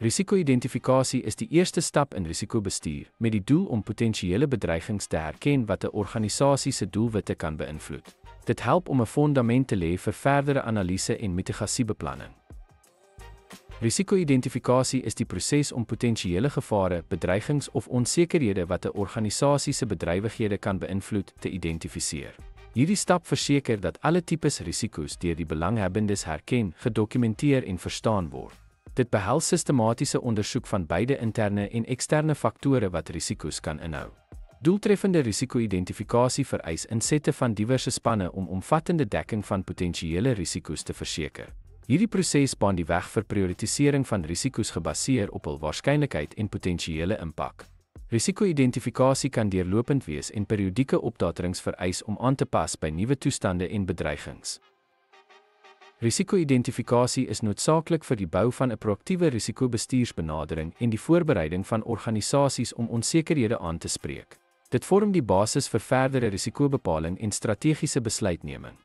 Risiko-identifikasie is die eerste stap in risikobestuur, met die doel om potensiële bedreigings te herken wat 'n organisasie se doelwitte kan beïnvloed. Dit help om 'n fondament te lê vir verdere analise en mitigasiebeplanning. Risiko-identifikasie is die proses om potensiële gevare, bedreigings of onsekerhede wat 'n organisasie se bedrywighede kan beïnvloed, te identifiseer. Hierdie stap verseker dat alle tipes risiko's deur die belanghebbendes herken, gedokumenteer en verstaan word. Dit behels sistematiese ondersoek van beide interne en eksterne faktore wat risiko's kan inhou. Doeltreffende risiko-identifikasie vereis insette van diverse spanne om omvattende dekking van potensiële risiko's te verseker. Hierdie proses baan die weg vir prioritisering van risiko's gebaseer op hul waarskynlikheid en potensiële impak. Risiko-identifikasie kan deurlopend wees en periodieke opdaterings vereis om aan te pas by nuwe toestande en bedreigings. Risiko-identifikasie is noodsaaklik vir die bou van 'n proaktiewe risikobestuursbenadering en die voorbereiding van organisasies om onsekerhede aan te spreek. Dit vorm die basis vir verdere risikobepaling en strategiese besluitneming.